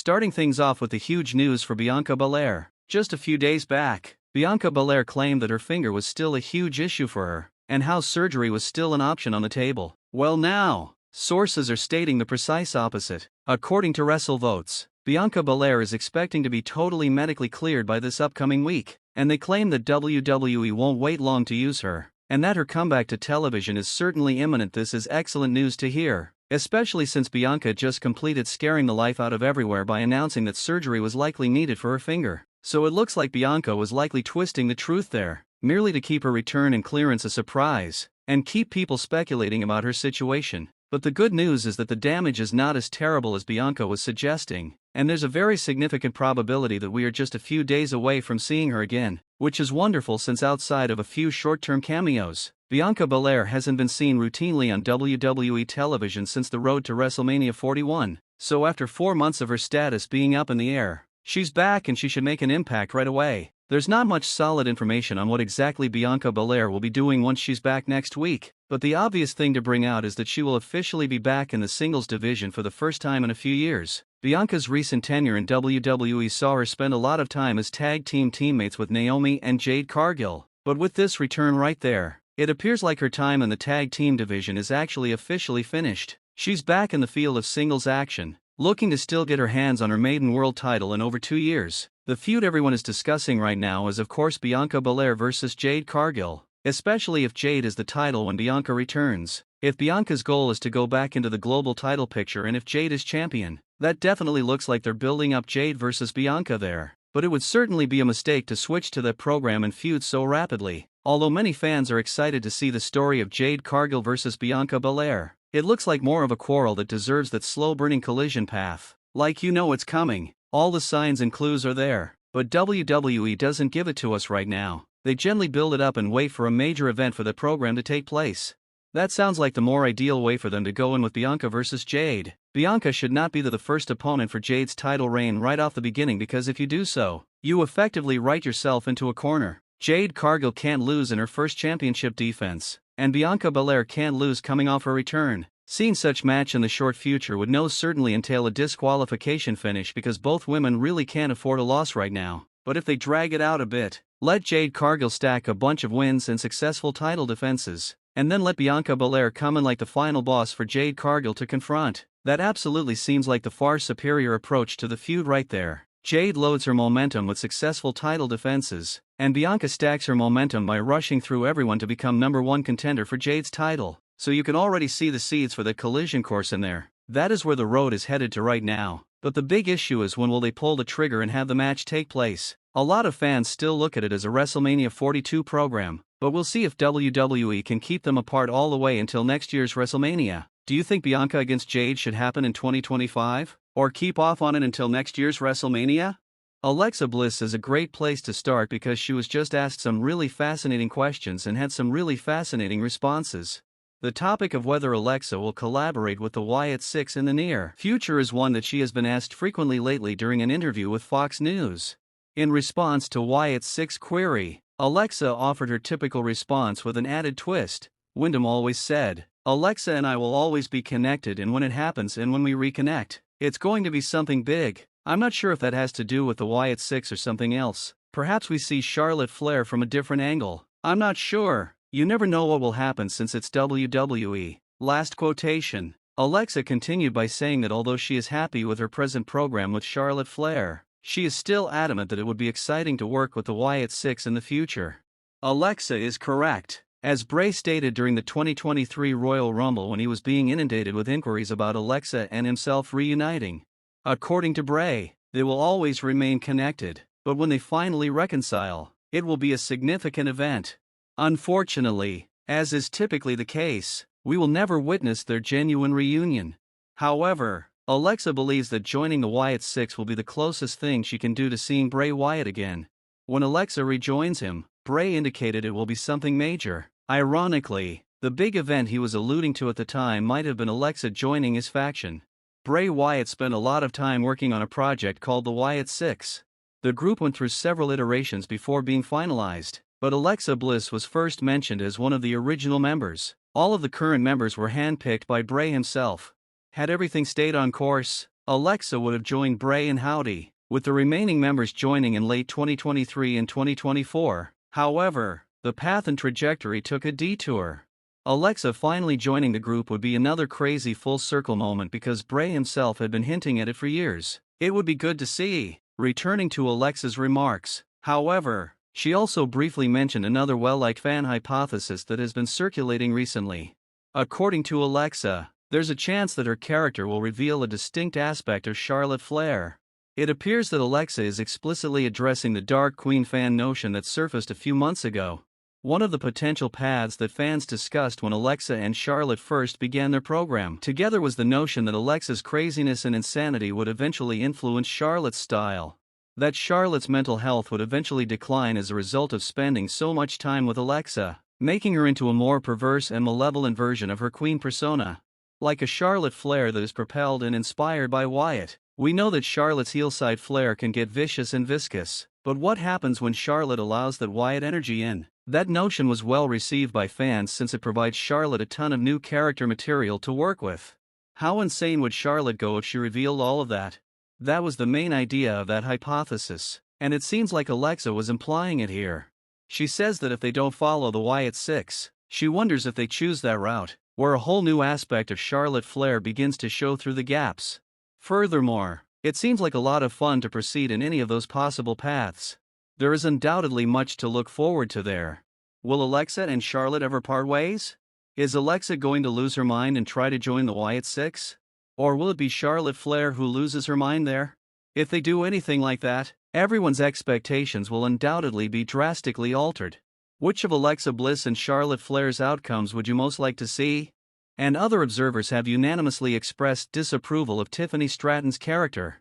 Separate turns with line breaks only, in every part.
Starting things off with the huge news for Bianca Belair. Just a few days back, Bianca Belair claimed that her finger was still a huge issue for her, and how surgery was still an option on the table. Well now, sources are stating the precise opposite. According to WrestleVotes, Bianca Belair is expecting to be totally medically cleared by this upcoming week, and they claim that WWE won't wait long to use her, and that her comeback to television is certainly imminent. This is excellent news to hear, especially since Bianca just completed scaring the life out of everywhere by announcing that surgery was likely needed for her finger. So it looks like Bianca was likely twisting the truth there, merely to keep her return and clearance a surprise, and keep people speculating about her situation. But the good news is that the damage is not as terrible as Bianca was suggesting, and there's a very significant probability that we are just a few days away from seeing her again, which is wonderful since outside of a few short-term cameos, Bianca Belair hasn't been seen routinely on WWE television since the road to WrestleMania 41, so after 4 months of her status being up in the air, she's back and she should make an impact right away. There's not much solid information on what exactly Bianca Belair will be doing once she's back next week, but the obvious thing to bring out is that she will officially be back in the singles division for the first time in a few years. Bianca's recent tenure in WWE saw her spend a lot of time as tag team teammates with Naomi and Jade Cargill, but with this return right there, it appears like her time in the tag team division is actually officially finished. She's back in the field of singles action, looking to still get her hands on her maiden world title in over 2 years. The feud everyone is discussing right now is of course Bianca Belair versus Jade Cargill, especially if Jade is the title when Bianca returns. If Bianca's goal is to go back into the global title picture and if Jade is champion, that definitely looks like they're building up Jade versus Bianca there. But it would certainly be a mistake to switch to that program and feud so rapidly, although many fans are excited to see the story of Jade Cargill versus Bianca Belair. It looks like more of a quarrel that deserves that slow-burning collision path. Like you know it's coming, all the signs and clues are there, but WWE doesn't give it to us right now. They gently build it up and wait for a major event for the program to take place. That sounds like the more ideal way for them to go in with Bianca versus Jade. Bianca should not be the first opponent for Jade's title reign right off the beginning, because if you do so, you effectively write yourself into a corner. Jade Cargill can't lose in her first championship defense, and Bianca Belair can't lose coming off her return. Seeing such match in the short future would most certainly entail a disqualification finish, because both women really can't afford a loss right now. But if they drag it out a bit, let Jade Cargill stack a bunch of wins and successful title defenses, and then let Bianca Belair come in like the final boss for Jade Cargill to confront. That absolutely seems like the far superior approach to the feud right there. Jade loads her momentum with successful title defenses, and Bianca stacks her momentum by rushing through everyone to become #1 contender for Jade's title. So you can already see the seeds for the collision course in there. That is where the road is headed to right now. But the big issue is, when will they pull the trigger and have the match take place? A lot of fans still look at it as a WrestleMania 42 program, but we'll see if WWE can keep them apart all the way until next year's WrestleMania. Do you think Bianca against Jade should happen in 2025? Or keep off on it until next year's WrestleMania? Alexa Bliss is a great place to start because she was just asked some really fascinating questions and had some really fascinating responses. The topic of whether Alexa will collaborate with the Wyatt Six in the near future is one that she has been asked frequently lately during an interview with Fox News. In response to Wyatt's Six query, Alexa offered her typical response with an added twist. Wyndham always said, "Alexa and I will always be connected, and when it happens and when we reconnect, it's going to be something big. I'm not sure if that has to do with the Wyatt Six or something else. Perhaps we see Charlotte Flair from a different angle. I'm not sure. You never know what will happen since it's WWE." Last quotation. Alexa continued by saying that although she is happy with her present program with Charlotte Flair, she is still adamant that it would be exciting to work with the Wyatt Six in the future. Alexa is correct. As Bray stated during the 2023 Royal Rumble when he was being inundated with inquiries about Alexa and himself reuniting. According to Bray, they will always remain connected, but when they finally reconcile, it will be a significant event. Unfortunately, as is typically the case, we will never witness their genuine reunion. However, Alexa believes that joining the Wyatt Six will be the closest thing she can do to seeing Bray Wyatt again. When Alexa rejoins him, Bray indicated it will be something major. Ironically, the big event he was alluding to at the time might have been Alexa joining his faction. Bray Wyatt spent a lot of time working on a project called the Wyatt Six. The group went through several iterations before being finalized, but Alexa Bliss was first mentioned as one of the original members. All of the current members were handpicked by Bray himself. Had everything stayed on course, Alexa would have joined Bray and Howdy, with the remaining members joining in late 2023 and 2024. However, the path and trajectory took a detour. Alexa finally joining the group would be another crazy full-circle moment because Bray himself had been hinting at it for years. It would be good to see. Returning to Alexa's remarks, however, she also briefly mentioned another well-liked fan hypothesis that has been circulating recently. According to Alexa, there's a chance that her character will reveal a distinct aspect of Charlotte Flair. It appears that Alexa is explicitly addressing the Dark Queen fan notion that surfaced a few months ago. One of the potential paths that fans discussed when Alexa and Charlotte first began their program together was the notion that Alexa's craziness and insanity would eventually influence Charlotte's style. That Charlotte's mental health would eventually decline as a result of spending so much time with Alexa, making her into a more perverse and malevolent version of her queen persona. Like a Charlotte Flair that is propelled and inspired by Wyatt, we know that Charlotte's heel-side Flair can get vicious and viscous, but what happens when Charlotte allows that Wyatt energy in? That notion was well received by fans since it provides Charlotte a ton of new character material to work with. How insane would Charlotte go if she revealed all of that? That was the main idea of that hypothesis, and it seems like Alexa was implying it here. She says that if they don't follow the Wyatt Six, she wonders if they choose that route, where a whole new aspect of Charlotte Flair begins to show through the gaps. Furthermore, it seems like a lot of fun to proceed in any of those possible paths. There is undoubtedly much to look forward to there. Will Alexa and Charlotte ever part ways? Is Alexa going to lose her mind and try to join the Wyatt Six? Or will it be Charlotte Flair who loses her mind there? If they do anything like that, everyone's expectations will undoubtedly be drastically altered. Which of Alexa Bliss and Charlotte Flair's outcomes would you most like to see? And other observers have unanimously expressed disapproval of Tiffany Stratton's character.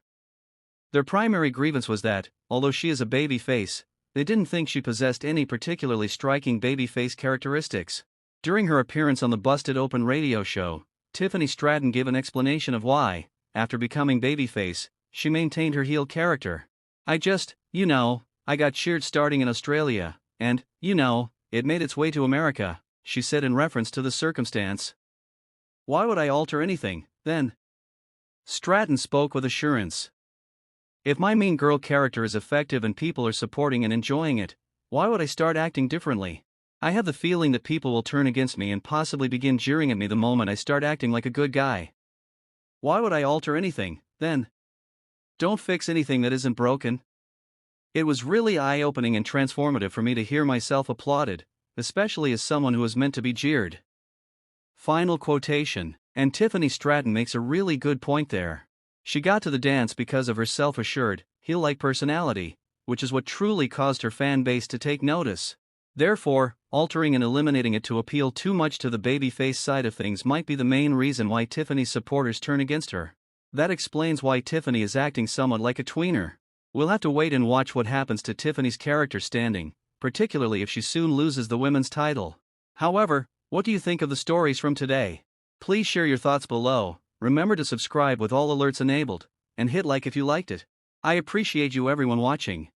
Their primary grievance was that, although she is a babyface, they didn't think she possessed any particularly striking babyface characteristics. During her appearance on the Busted Open radio show, Tiffany Stratton gave an explanation of why, after becoming babyface, she maintained her heel character. I got cheered starting in Australia, and, it made its way to America, she said in reference to the circumstance. Why would I alter anything, then? Stratton spoke with assurance. If my mean girl character is effective and people are supporting and enjoying it, why would I start acting differently? I have the feeling that people will turn against me and possibly begin jeering at me the moment I start acting like a good guy. Why would I alter anything, then? Don't fix anything that isn't broken. It was really eye-opening and transformative for me to hear myself applauded, especially as someone who is meant to be jeered. Final quotation, and Tiffany Stratton makes a really good point there. She got to the dance because of her self-assured, heel-like personality, which is what truly caused her fan base to take notice. Therefore, altering and eliminating it to appeal too much to the babyface side of things might be the main reason why Tiffany's supporters turn against her. That explains why Tiffany is acting somewhat like a tweener. We'll have to wait and watch what happens to Tiffany's character standing, particularly if she soon loses the women's title. However, what do you think of the stories from today? Please share your thoughts below, remember to subscribe with all alerts enabled, and hit like if you liked it. I appreciate you everyone watching.